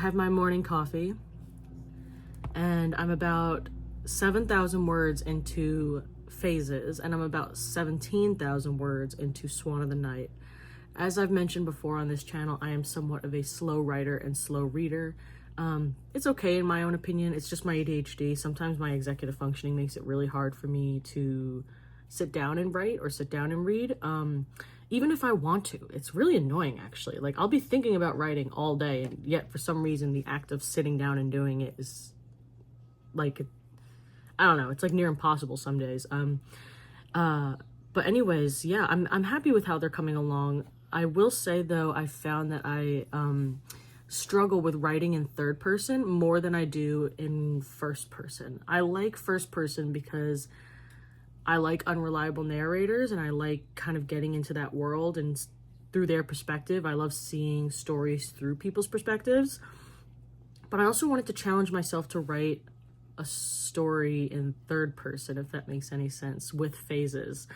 have my morning coffee, and I'm about 7,000 words into Phases, and I'm about 17,000 words into Swan of the Night. As I've mentioned before on this channel, I am somewhat of a slow writer and slow reader. It's okay in my own opinion. It's just my ADHD. Sometimes my executive functioning makes it really hard for me to sit down and write or sit down and read. Even if I want to, it's really annoying actually. Like, I'll be thinking about writing all day, and yet for some reason the act of sitting down and doing it is like, I don't know, it's like near impossible some days. But anyways, yeah, I'm happy with how they're coming along. I will say though, I found that I struggle with writing in third person more than I do in first person. I like first person because I like unreliable narrators, and I like kind of getting into that world and through their perspective. I love seeing stories through people's perspectives. But I also wanted to challenge myself to write a story in third person, if that makes any sense, with Phases.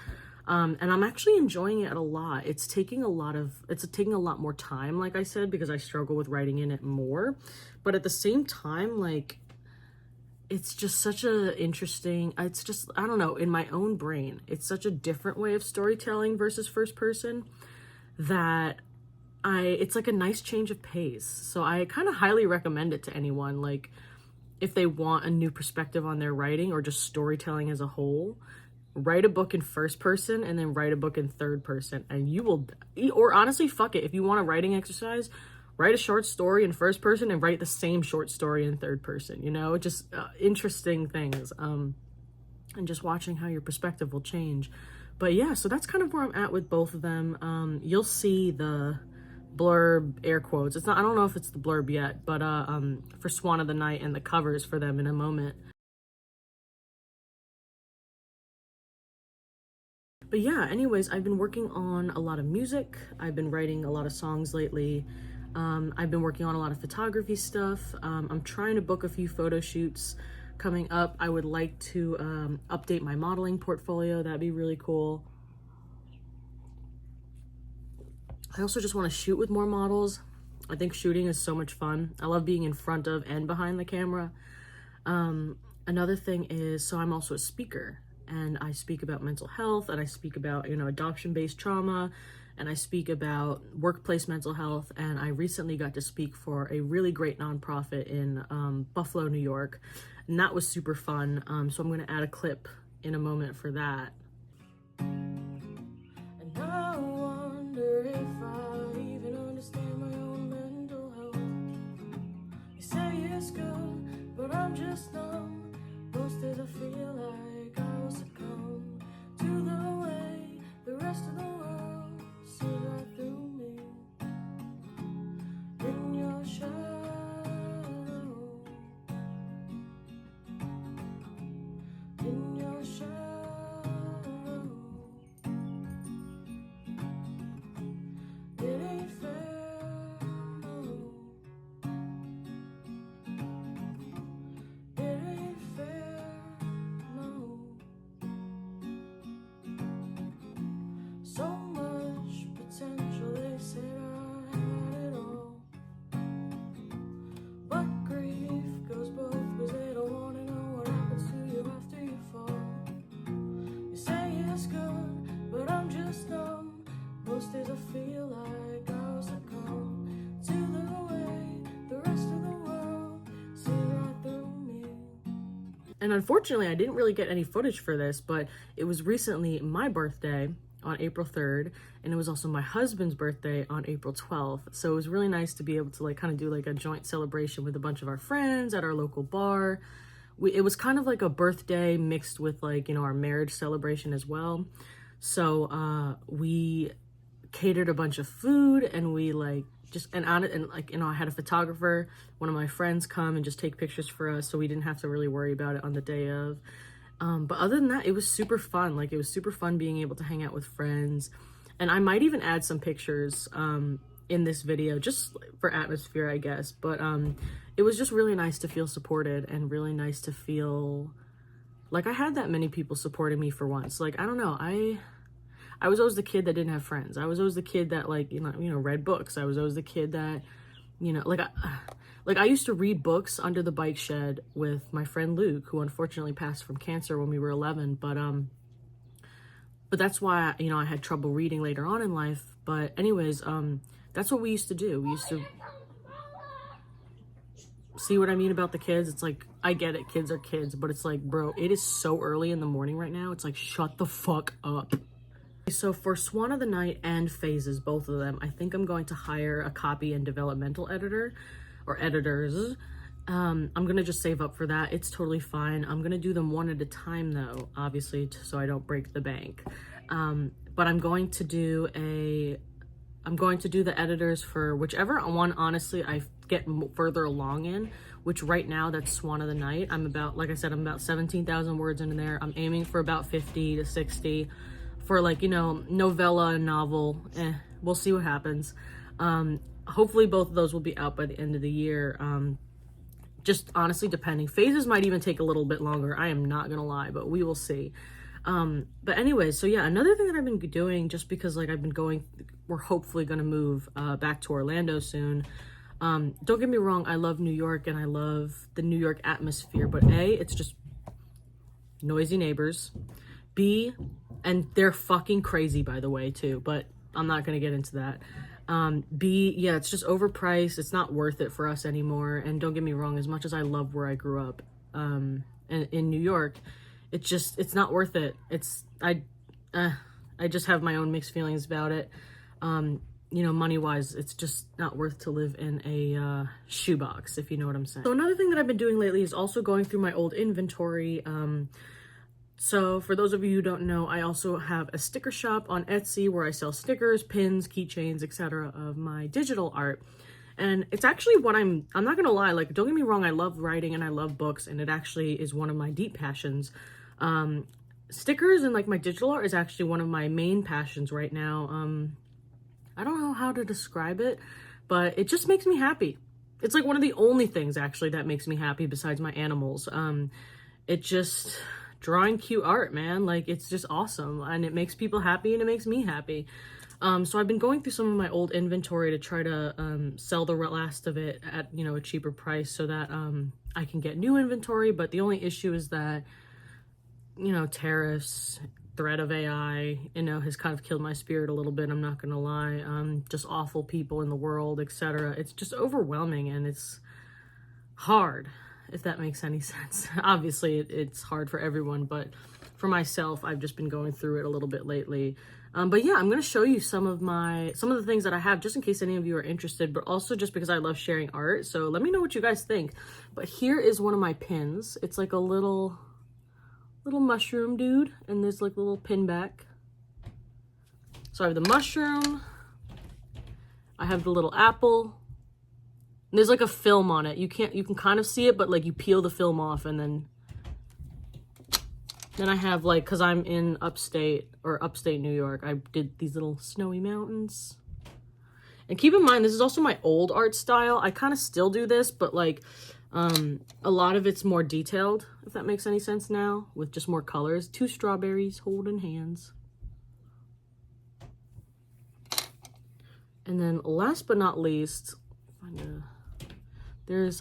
And I'm actually enjoying it a lot. It's taking a lot more time, like I said, because I struggle with writing in it more. But at the same time, like, it's just such a interesting, it's just, I don't know, in my own brain, it's such a different way of storytelling versus first person that it's like a nice change of pace. So I kind of highly recommend it to anyone, like, if they want a new perspective on their writing or just storytelling as a whole. Write a book in first person and then write a book in third person, and you will, or honestly, fuck it, if you want a writing exercise, write a short story in first person and write the same short story in third person, you know, just interesting things, and just watching how your perspective will change. But yeah, so that's kind of where I'm at with both of them. You'll see the blurb, air quotes, it's not, I don't know if it's the blurb yet, but for Swan of the Night and the covers for them in a moment. But yeah, anyways, I've been working on a lot of music. I've been writing a lot of songs lately. I've been working on a lot of photography stuff. I'm trying to book a few photo shoots coming up. I would like to update my modeling portfolio. That'd be really cool. I also just want to shoot with more models. I think shooting is so much fun. I love being in front of and behind the camera. Another thing is, so I'm also a speaker, and I speak about mental health, and I speak about, you know, adoption-based trauma, and I speak about workplace mental health. And I recently got to speak for a really great nonprofit in Buffalo, New York, and that was super fun. So I'm going to add a clip in a moment for that. And I wonder if I even understand my own mental health. You say it's good, but I'm just numb. Most days I feel like I will succumb to the way the rest of the world sees right through me. In your shadow, in your shadow, it ain't fair, no. It ain't fair, no. So much potential, they said I had it all. But grief goes both ways, they don't want to know what happens to you after you fall. You say it's good, but I'm just numb. Most days I feel like I'll succumb to the way the rest of the world sees right through me. And unfortunately, I didn't really get any footage for this, but it was recently my birthday on April 3rd, and it was also my husband's birthday on April 12th. So it was really nice to be able to like kind of do like a joint celebration with a bunch of our friends at our local bar. It was kind of like a birthday mixed with like, you know, our marriage celebration as well. So we catered a bunch of food, and we like just, and on it, and like, you know, I had a photographer, one of my friends, come and just take pictures for us, so we didn't have to really worry about it on the day of. But other than that, it was super fun. Like, it was super fun being able to hang out with friends. And I might even add some pictures in this video just for atmosphere, I guess. But it was just really nice to feel supported, and really nice to feel like I had that many people supporting me for once. Like, I don't know, I was always the kid that didn't have friends. I was always the kid that, like, you know, read books. I was always the kid that, you know, like, like, I used to read books under the bike shed with my friend Luke, who unfortunately passed from cancer when we were 11, but that's why, you know, I had trouble reading later on in life. But anyways, that's what we used to do. We used to, see what I mean about the kids? It's like, I get it, kids are kids, but it's like, bro, it is so early in the morning right now. It's like, shut the fuck up. So for Swan of the Night and Phases, both of them, I think I'm going to hire a copy and developmental editor, or editors. I'm gonna just save up for that. It's totally fine. I'm gonna do them one at a time though, obviously, so I don't break the bank. But I'm going to do the editors for whichever one, honestly, I get further along in, which right now that's Swan of the Night. I'm about, like I said, I'm about 17,000 words into there. I'm aiming for about 50 to 60 for, like, you know, novella and novel. We'll see what happens. Hopefully both of those will be out by the end of the year. Just honestly depending. Phases might even take a little bit longer. I am not gonna lie, but we will see. But anyways, so yeah, another thing that I've been doing, just because like we're hopefully gonna move back to Orlando soon. Don't get me wrong, I love New York and I love the New York atmosphere, but A, it's just noisy neighbors. B, and they're fucking crazy, by the way, too, but I'm not gonna get into that. B, yeah, it's just overpriced. It's not worth it for us anymore. And don't get me wrong, as much as I love where I grew up, in New York, it's not worth it. I just have my own mixed feelings about it. You know, money-wise, it's just not worth to live in a shoebox, if you know what I'm saying. So another thing that I've been doing lately is also going through my old inventory. So for those of you who don't know, I also have a sticker shop on Etsy where I sell stickers, pins, keychains, etc. of my digital art. And it's actually what I'm not gonna lie, like, don't get me wrong, I love writing and I love books, and it actually is one of my deep passions. Stickers and like my digital art is actually one of my main passions right now. I don't know how to describe it, but it just makes me happy. It's like one of the only things actually that makes me happy besides my animals. Drawing cute art, man, like, it's just awesome, and it makes people happy and it makes me happy. So I've been going through some of my old inventory to try to sell the last of it at, you know, a cheaper price so that I can get new inventory. But the only issue is that, you know, tariffs, threat of AI, you know, has kind of killed my spirit a little bit, I'm not gonna lie. Just awful people in the world, etc. It's just overwhelming and it's hard, if that makes any sense. Obviously it's hard for everyone, but for myself, I've just been going through it a little bit lately. But yeah, I'm going to show you some of the things that I have, just in case any of you are interested, but also just because I love sharing art. So let me know what you guys think. But here is one of my pins. It's like a little mushroom dude, and there's like a little pin back. So I have the mushroom, I have the little apple. There's like a film on it. You can kind of see it, but like you peel the film off, and then I have, like, cause I'm in upstate New York, I did these little snowy mountains. And keep in mind, this is also my old art style. I kind of still do this, but like, a lot of it's more detailed, if that makes any sense now, with just more colors. 2 strawberries holding hands. And then last but not least,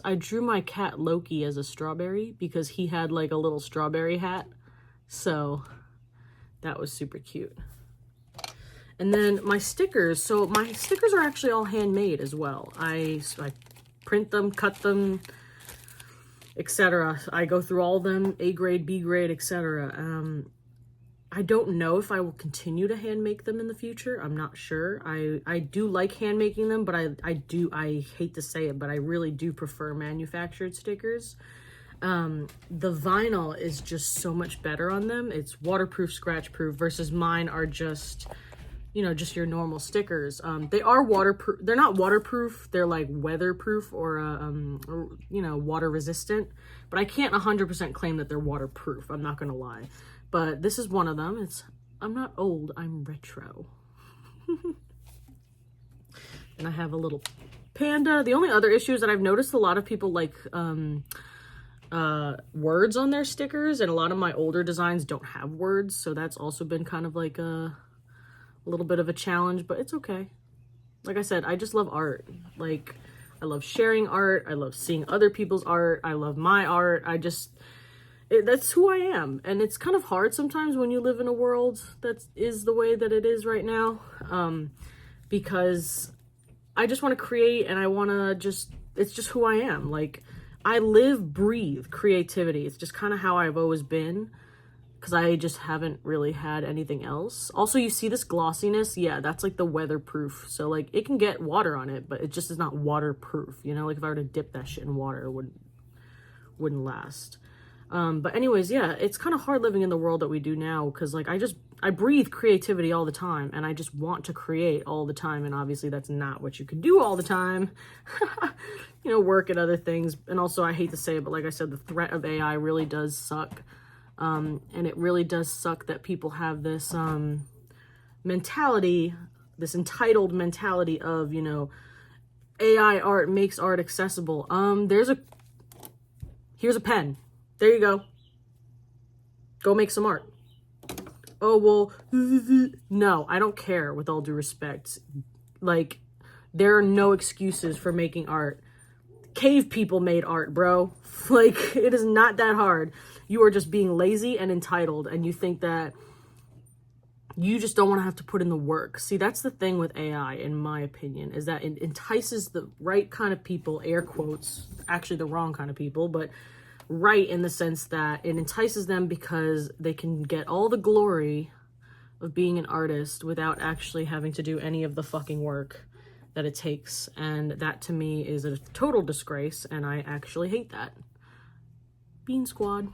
I drew my cat Loki as a strawberry because he had like a little strawberry hat. So that was super cute. And then my stickers. So my stickers are actually all handmade as well. I print them, cut them, etc. I go through all of them, A grade, B grade, etc. I don't know if I will continue to hand make them in the future. I'm not sure. I do like hand making them, but I hate to say it, but I really do prefer manufactured stickers. The vinyl is just so much better on them. It's waterproof, scratch proof, versus mine are just, you know, just your normal stickers. They are waterproof. They're not waterproof. They're like weatherproof or you know, water resistant, but I can't 100% claim that they're waterproof. I'm not gonna lie. But this is one of them. I'm not old, I'm retro. And I have a little panda. The only other issue is that I've noticed a lot of people like words on their stickers, and a lot of my older designs don't have words, so that's also been kind of like a little bit of a challenge, but it's okay. Like I said, I just love art. Like, I love sharing art. I love seeing other people's art. I love my art. That's who I am. And it's kind of hard sometimes when you live in a world that is the way that it is right now. Because I just want to create, and I want to it's just who I am. Like, I live, breathe creativity. It's just kind of how I've always been, because I just haven't really had anything else. Also, you see this glossiness? Yeah, that's like the weatherproof. So like, it can get water on it, but it just is not waterproof. You know, like if I were to dip that shit in water, it wouldn't last. But anyways, yeah, it's kind of hard living in the world that we do now, because like I breathe creativity all the time, and I just want to create all the time, and obviously that's not what you can do all the time. You know, work and other things. And also, I hate to say it, but like I said, the threat of AI really does suck. And it really does suck that people have this mentality, this entitled mentality of, you know, AI art makes art accessible. Here's a pen. There you go. Go make some art. Oh, well, no, I don't care, with all due respect. Like, there are no excuses for making art. Cave people made art, bro. Like, it is not that hard. You are just being lazy and entitled, and you think that you just don't want to have to put in the work. See, that's the thing with AI, in my opinion, is that it entices the right kind of people, air quotes, actually the wrong kind of people, but right in the sense that it entices them because they can get all the glory of being an artist without actually having to do any of the fucking work that it takes. And that to me is a total disgrace, and I actually hate that. Bean Squad.